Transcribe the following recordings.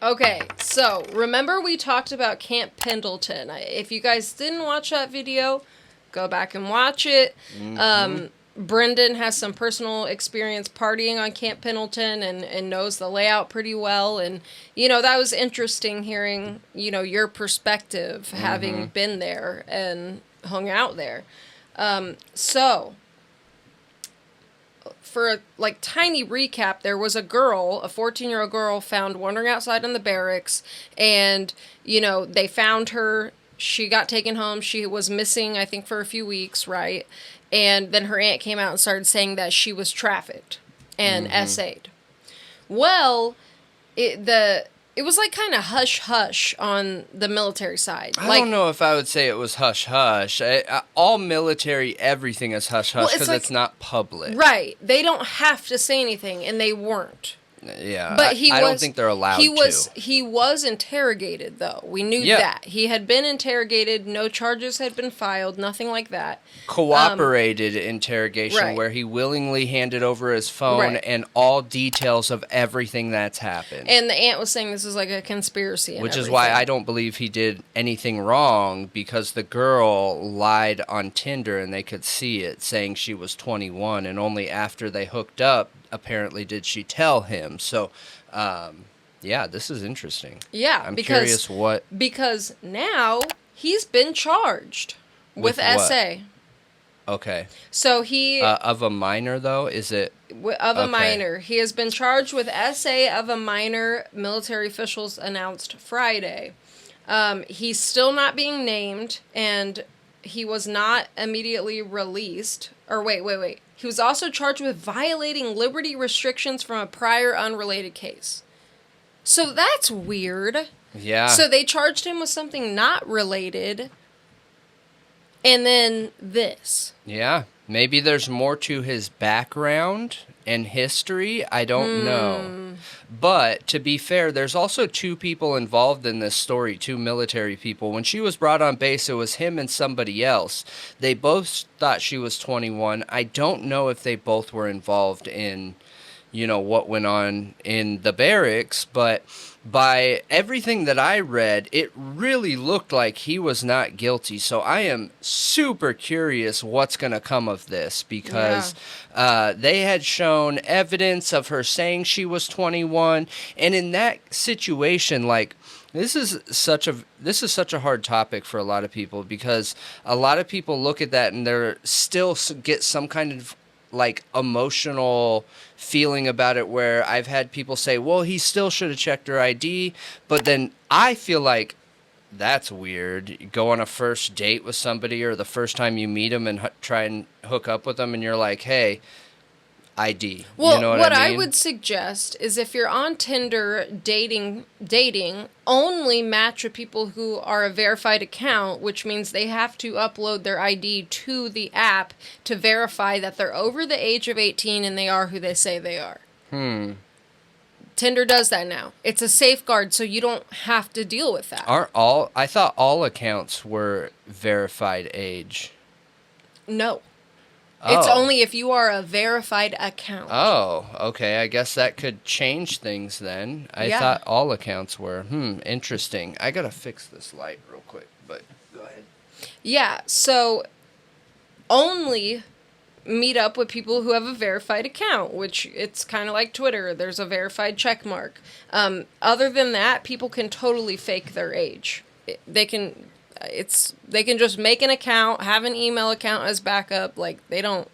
Okay, so remember we talked about Camp Pendleton. If you guys didn't watch that video, go back and watch it. Brendan has some personal experience partying on Camp Pendleton and knows the layout pretty well. And, that was interesting hearing, your perspective having been there and hung out there. So, for a tiny recap, there was a girl, a 14-year-old girl, found wandering outside in the barracks. And, they found her. She got taken home. She was missing, I think, for a few weeks, right? And then her aunt came out and started saying that she was trafficked and essayed. Well, it was kind of hush-hush on the military side. I don't know if I would say it was hush-hush. All military, everything is hush-hush because it's not public. Right. They don't have to say anything, and they weren't. Yeah, but I don't think they're allowed to. He was interrogated, though. We knew that. He had been interrogated. No charges had been filed. Nothing like that. Cooperated interrogation where he willingly handed over his phone and all details of everything that's happened. And the aunt was saying this is like a conspiracy. Which is why I don't believe he did anything wrong, because the girl lied on Tinder and they could see it, saying she was 21, and only after they hooked up apparently did she tell him. So, this is interesting. Yeah, I'm curious what... Because now he's been charged with SA. Okay. So he... of a minor, though? Is it... Of a minor. He has been charged with SA of a minor, military officials announced Friday. He's still not being named, and he was not immediately released. Or wait. He was also charged with violating liberty restrictions from a prior unrelated case. So that's weird. Yeah. So they charged him with something not related, and then this. Yeah. Maybe there's more to his background and history. I don't know. But to be fair, there's also two people involved in this story, two military people. When she was brought on base, it was him and somebody else. They both thought she was 21. I don't know if they both were involved in, what went on in the barracks, but by everything that I read, it really looked like he was not guilty. So I am super curious what's going to come of this, because they had shown evidence of her saying she was 21. And in that situation, this is such a hard topic for a lot of people, because a lot of people look at that and they're still get some kind of emotional feeling about it, where I've had people say, well, he still should have checked her ID. But then I feel like that's weird. You go on a first date with somebody, or the first time you meet them and try and hook up with them, and you're like, hey, ID. Well, you know what I mean? I would suggest is, if you're on Tinder dating, only match with people who are a verified account, which means they have to upload their ID to the app to verify that they're over the age of 18 and they are who they say they are. Tinder does that now. It's a safeguard, so you don't have to deal with that. I thought all accounts were verified age. No. It's only if you are a verified account. Oh, okay. I guess that could change things then. I thought all accounts were. Interesting. I gotta fix this light real quick, but go ahead. Yeah, so only meet up with people who have a verified account, which it's kind of like Twitter. There's a verified check mark. Other than that, people can totally fake their age. They can just make an account, have an email account as backup. They don't.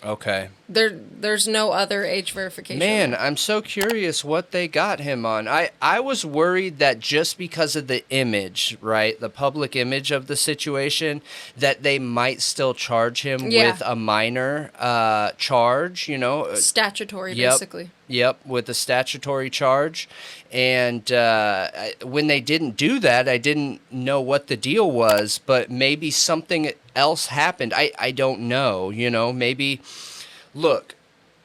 Okay. There's no other age verification. Man, I'm so curious what they got him on. I was worried that just because of the image, right, the public image of the situation, that they might still charge him with a minor charge, Statutory, basically. Yep, with a statutory charge. And when they didn't do that, I didn't know what the deal was, but maybe something else happened. I don't know, maybe... Look,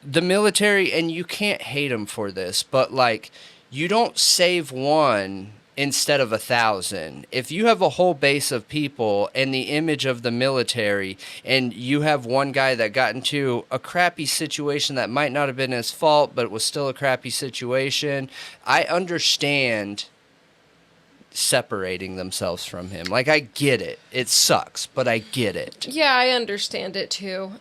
the military, and you can't hate them for this, but, you don't save one instead of 1,000. If you have a whole base of people and the image of the military, and you have one guy that got into a crappy situation that might not have been his fault, but it was still a crappy situation, I understand separating themselves from him. Like, I get it. It sucks, but I get it. Yeah, I understand it too.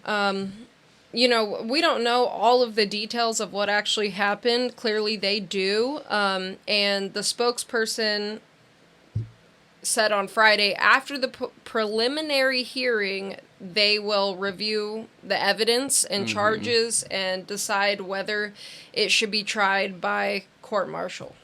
You know, we don't know all of the details of what actually happened. Clearly they do. And the spokesperson said on Friday, after the preliminary hearing, they will review the evidence and charges and decide whether it should be tried by court-martial.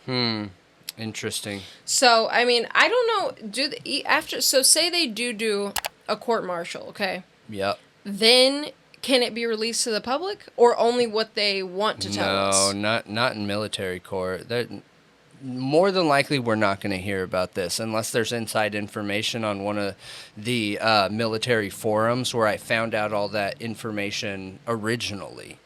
Interesting. So, I mean, I don't know. So say they do a court-martial, okay? Yep. Then can it be released to the public, or only what they want to tell us? No, not in military court. More than likely, we're not going to hear about this unless there's inside information on one of the military forums where I found out all that information originally.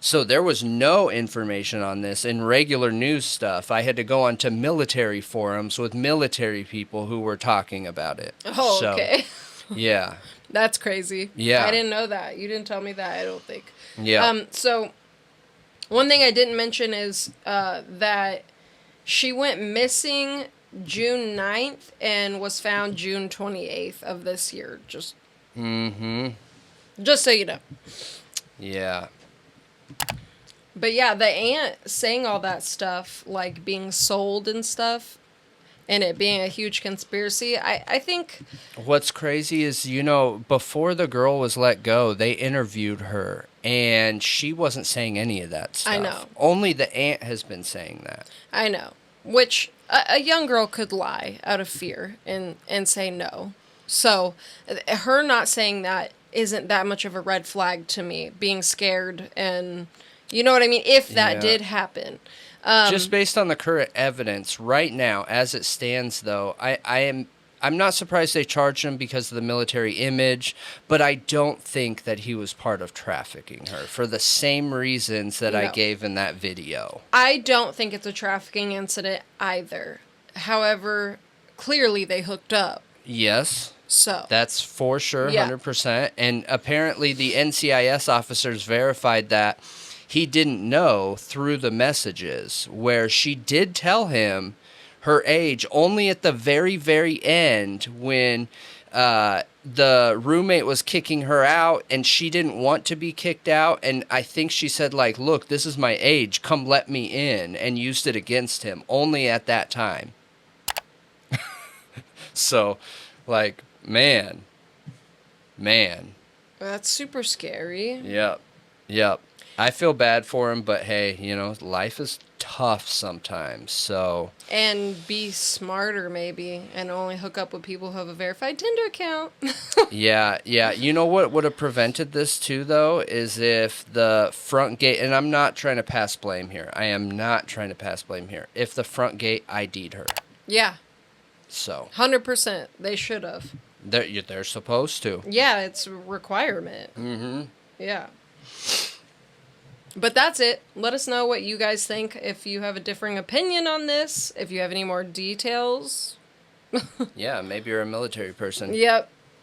So there was no information on this in regular news stuff. I had to go onto military forums with military people who were talking about it. Oh, okay. Yeah. That's crazy. Yeah. I didn't know that. You didn't tell me that, I don't think. Yeah. So, one thing I didn't mention is that she went missing June 9th and was found June 28th of this year. Just so you know. Yeah. But yeah, the aunt saying all that stuff, like being sold and stuff, and it being a huge conspiracy, I think... What's crazy is, you know, before the girl was let go, they interviewed her, and she wasn't saying any of that stuff. I know. Only the aunt has been saying that. I know. Which, a young girl could lie out of fear and say no. So, her not saying that isn't that much of a red flag to me, being scared and... You know what I mean? If that did happen. Just based on the current evidence right now, as it stands, though, I'm not surprised they charged him because of the military image, but I don't think that he was part of trafficking her for the same reasons that I gave in that video. I don't think it's a trafficking incident either. However, clearly they hooked up. Yes. So that's for sure, 100%. And apparently the NCIS officers verified that he didn't know through the messages, where she did tell him her age only at the very, very end when the roommate was kicking her out and she didn't want to be kicked out. And I think she said, like, look, this is my age. Come let me in, and used it against him only at that time. So, like, man. That's super scary. Yep. I feel bad for him, but hey, you know, life is tough sometimes, so... And be smarter, maybe, and only hook up with people who have a verified Tinder account. Yeah. You know what would have prevented this, too, though, is if the front gate... And I'm not trying to pass blame here. I am not trying to pass blame here. If the front gate ID'd her. Yeah. So... 100%. They should have. They're supposed to. Yeah, it's a requirement. Mm-hmm. Yeah. But that's it. Let us know what you guys think. If you have a differing opinion on this, if you have any more details. Yeah, maybe you're a military person. Yep.